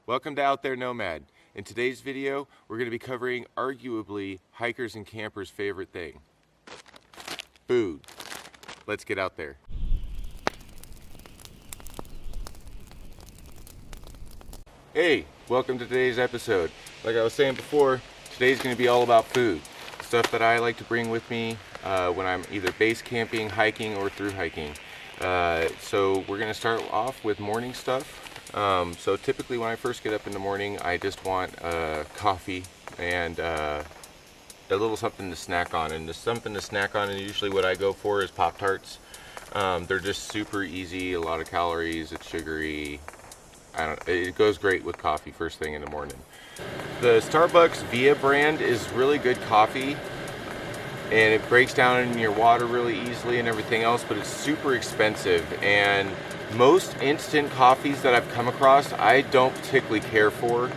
Welcome to Outtherenomad. In today's video, we're going to be covering arguably hikers and campers' favorite thing, food. Let's get out there. Hey, welcome to today's episode. Like I was saying before, today's going to be all about food. Stuff that I like to bring with me when I'm either base camping, hiking, or through hiking. So we're going to start off with morning stuff. So typically when I first get up in the morning, I just want coffee and a little something to snack on. And the something to snack on, and usually what I go for is Pop-Tarts. They're just super easy, a lot of calories, it's sugary. It goes great with coffee first thing in the morning. The Starbucks Via brand is really good coffee, and it breaks down in your water really easily and everything else, but it's super expensive. And most instant coffees that I've come across, I don't particularly care for.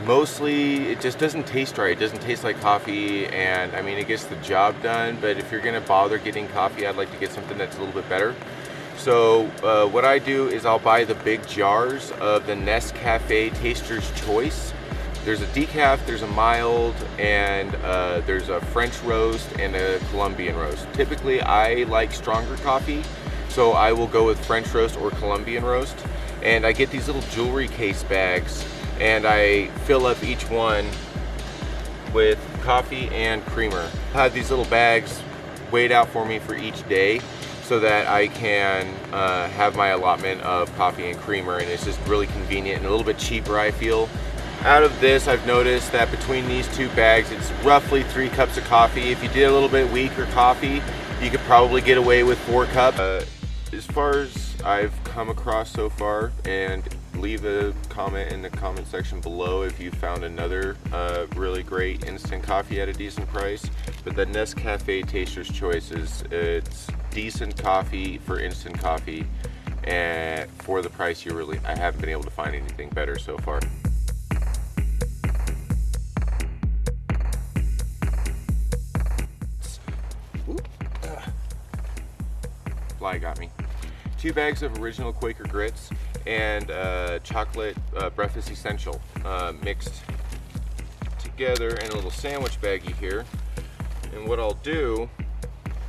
Mostly, it just doesn't taste right. It doesn't taste like coffee, and I mean, it gets the job done, but if you're gonna bother getting coffee, I'd like to get something that's a little bit better. So what I do is I'll buy the big jars of the Nescafe Taster's Choice. There's a decaf, there's a mild, and there's a French roast and a Colombian roast. Typically, I like stronger coffee, so I will go with French roast or Colombian roast. And I get these little jewelry case bags, and I fill up each one with coffee and creamer. I have these little bags weighed out for me for each day, so that I can have my allotment of coffee and creamer, and it's just really convenient and a little bit cheaper, I feel. Out of this, I've noticed that between these two bags, it's roughly 3 cups of coffee. If you did a little bit weaker coffee, you could probably get away with 4 cups. As far as I've come across so far, and leave a comment in the comment section below if you found another really great instant coffee at a decent price. But the Nescafe Taster's Choice it's decent coffee for instant coffee, and for the price I haven't been able to find anything better so far. Fly got me. 2 bags of original Quaker Grits and chocolate breakfast essential mixed together in a little sandwich baggie here. And what I'll do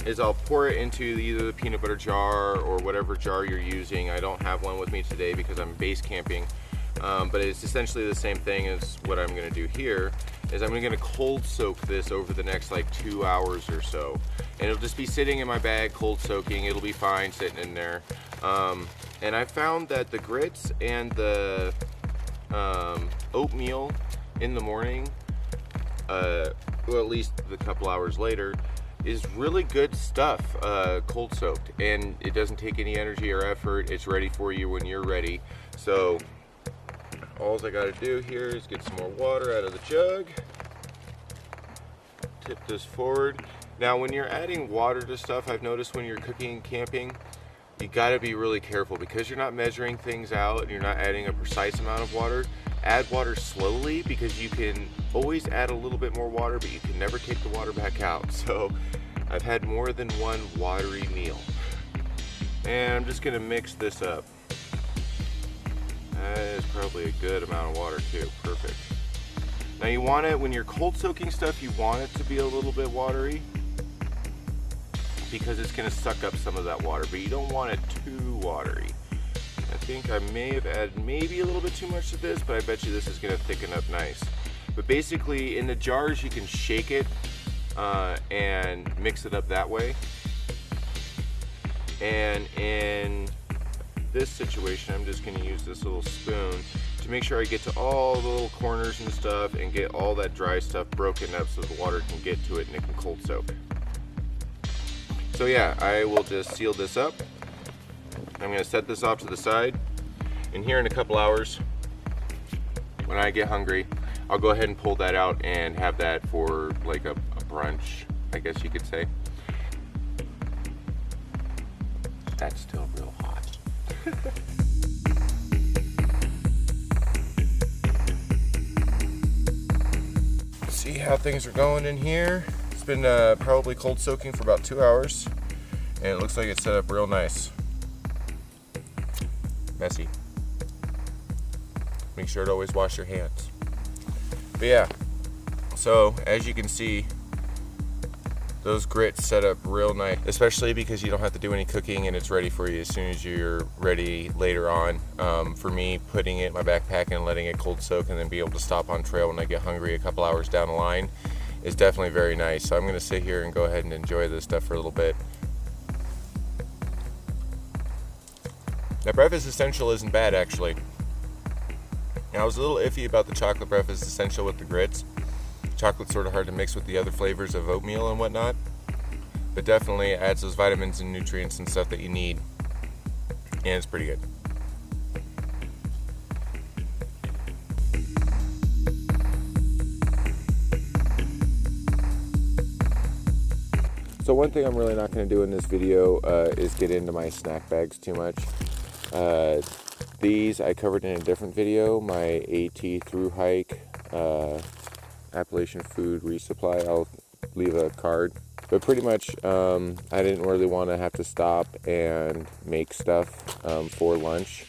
is I'll pour it into either the peanut butter jar or whatever jar you're using. I don't have one with me today because I'm base camping, but it's essentially the same thing as what I'm going to do here. Is I'm going to cold soak this over the next like 2 hours or so, and it'll just be sitting in my bag cold soaking. It'll be fine sitting in there. And I found that the grits and the oatmeal in the morning, well, at least a couple hours later, is really good stuff, cold soaked, and it doesn't take any energy or effort. It's ready for you when you're ready. So all I got to do here is get some more water out of the jug, tip this forward. Now when you're adding water to stuff, I've noticed when you're cooking and camping, you got to be really careful because you're not measuring things out and you're not adding a precise amount of water. Add water slowly, because you can always add a little bit more water, but you can never take the water back out. So I've had more than one watery meal. And I'm just going to mix this up. That is probably a good amount of water too. Perfect. Now you want it, when you're cold soaking stuff, you want it to be a little bit watery, because it's going to suck up some of that water, but you don't want it too watery. I think I may have added maybe a little bit too much to this, but I bet you this is going to thicken up nice. But basically in the jars you can shake it and mix it up that way. And in this situation, I'm just going to use this little spoon to make sure I get to all the little corners and stuff and get all that dry stuff broken up so the water can get to it and it can cold soak. So yeah, I will just seal this up. I'm going to set this off to the side, and here in a couple hours, when I get hungry, I'll go ahead and pull that out and have that for like a brunch, I guess you could say. That's still real hot. See how things are going in here. It's been probably cold soaking for about 2 hours, and it looks like it's set up real nice. Messy. Make sure to always wash your hands. But yeah, so as you can see, those grits set up real nice, especially because you don't have to do any cooking and it's ready for you as soon as you're ready later on. For me, putting it in my backpack and letting it cold soak and then be able to stop on trail when I get hungry a couple hours down the line is definitely very nice. So I'm gonna sit here and go ahead and enjoy this stuff for a little bit. That breakfast essential isn't bad, actually. Now, I was a little iffy about the chocolate breakfast essential with the grits. Chocolate's sort of hard to mix with the other flavors of oatmeal and whatnot, but definitely adds those vitamins and nutrients and stuff that you need, and it's pretty good. So one thing I'm really not going to do in this video is get into my snack bags too much. These I covered in a different video, my AT through hike, Appalachian Food Resupply. I'll leave a card. But pretty much, I didn't really want to have to stop and make stuff for lunch.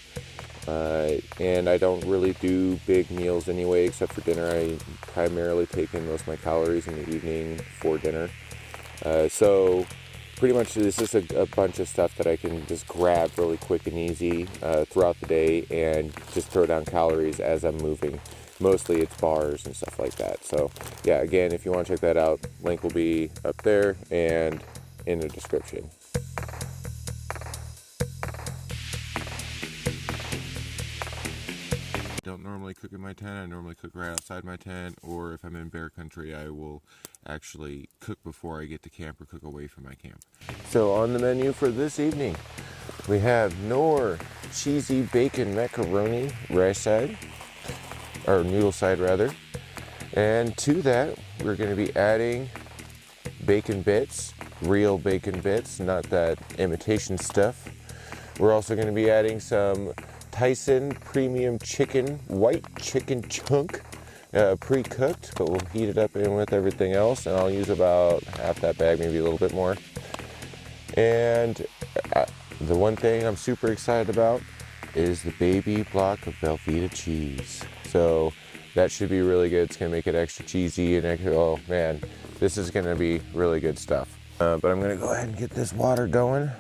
And I don't really do big meals anyway, except for dinner. I primarily take in most of my calories in the evening for dinner. So pretty much this is a bunch of stuff that I can just grab really quick and easy throughout the day and just throw down calories as I'm moving. Mostly it's bars and stuff like that. So yeah, again, if you want to check that out, link will be up there and in the description. I don't normally cook in my tent. I normally cook right outside my tent, or if I'm in bear country, I will actually cook before I get to camp or cook away from my camp. So on the menu for this evening, we have Knorr cheesy bacon macaroni rice side, or noodle side rather, and to that we're going to be adding bacon bits, real bacon bits, not that imitation stuff. We're also going to be adding some Tyson premium chicken, white chicken chunk, pre-cooked, but we'll heat it up in with everything else, and I'll use about half that bag, maybe a little bit more. And the one thing I'm super excited about is the baby block of Velveeta cheese. So that should be really good. It's gonna make it extra cheesy and extra, oh man, this is gonna be really good stuff. But I'm gonna go ahead and get this water going.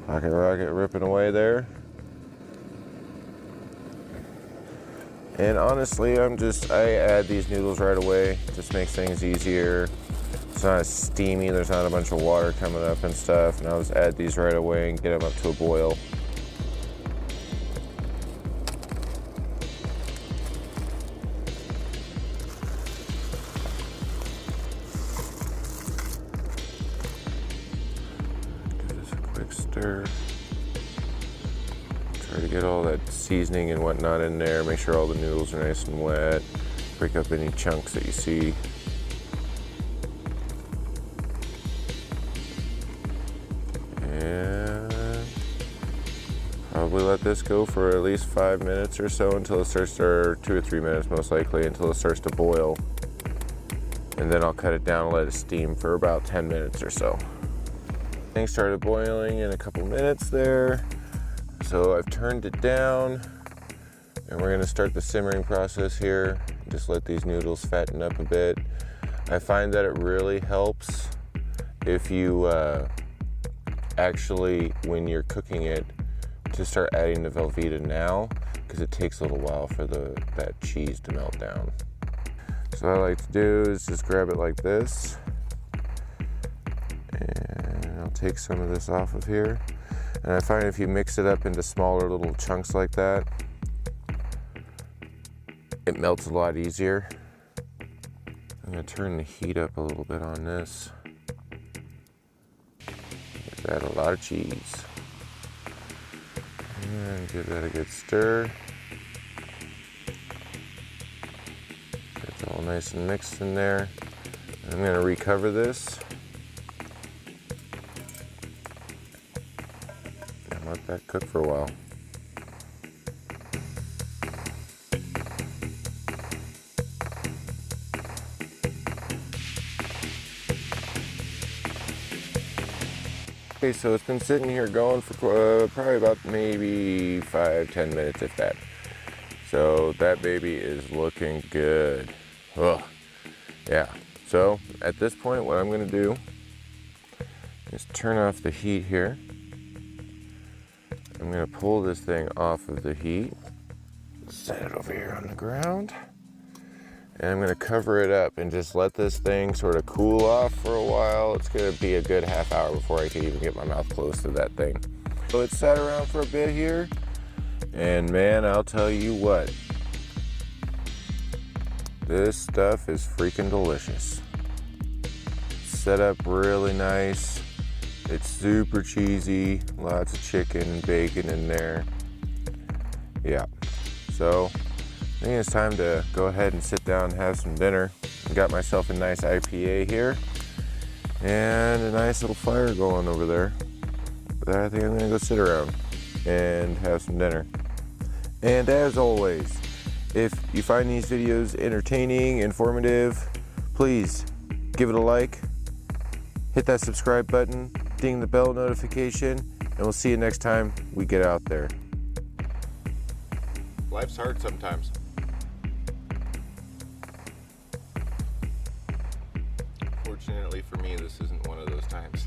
Rocket ripping away there. And honestly, I add these noodles right away. Just makes things easier. It's not as steamy, there's not a bunch of water coming up and stuff. And I'll just add these right away and get them up to a boil. Give this a quick stir. Try to get all that seasoning and whatnot in there. Make sure all the noodles are nice and wet. Break up any chunks that you see. And probably let this go for at least 5 minutes or so until it starts to, or 2 or 3 minutes most likely, until it starts to boil. And then I'll cut it down and let it steam for about 10 minutes or so. Things started boiling in a couple minutes there. So I've turned it down and we're gonna start the simmering process here. Just let these noodles fatten up a bit. I find that it really helps if you actually, when you're cooking it, to start adding the Velveeta now, because it takes a little while for that cheese to melt down. So what I like to do is just grab it like this, and I'll take some of this off of here. And I find if you mix it up into smaller little chunks like that, it melts a lot easier. I'm gonna turn the heat up a little bit on this. Add a lot of cheese. And give that a good stir. It's all nice and mixed in there. I'm gonna recover this. And let that cook for a while. Okay, so it's been sitting here going for probably about maybe 5-10 minutes, if that. So that baby is looking good. Ugh. Yeah, so at this point what I'm gonna do is turn off the heat here. I'm gonna pull this thing off of the heat, set it over here on the ground, and I'm gonna cover it up and just let this thing sort of cool off for a while. It's gonna be a good half hour before I can even get my mouth close to that thing. So it sat around for a bit here, and man, I'll tell you what, this stuff is freaking delicious. Set up really nice. It's super cheesy, lots of chicken and bacon in there. Yeah, so I think it's time to go ahead and sit down and have some dinner. I got myself a nice IPA here and a nice little fire going over there. But I think I'm gonna go sit around and have some dinner. And as always, if you find these videos entertaining, informative, please give it a like, hit that subscribe button, ding the bell notification, and we'll see you next time we get out there. Life's hard sometimes. Fortunately for me, this isn't one of those times.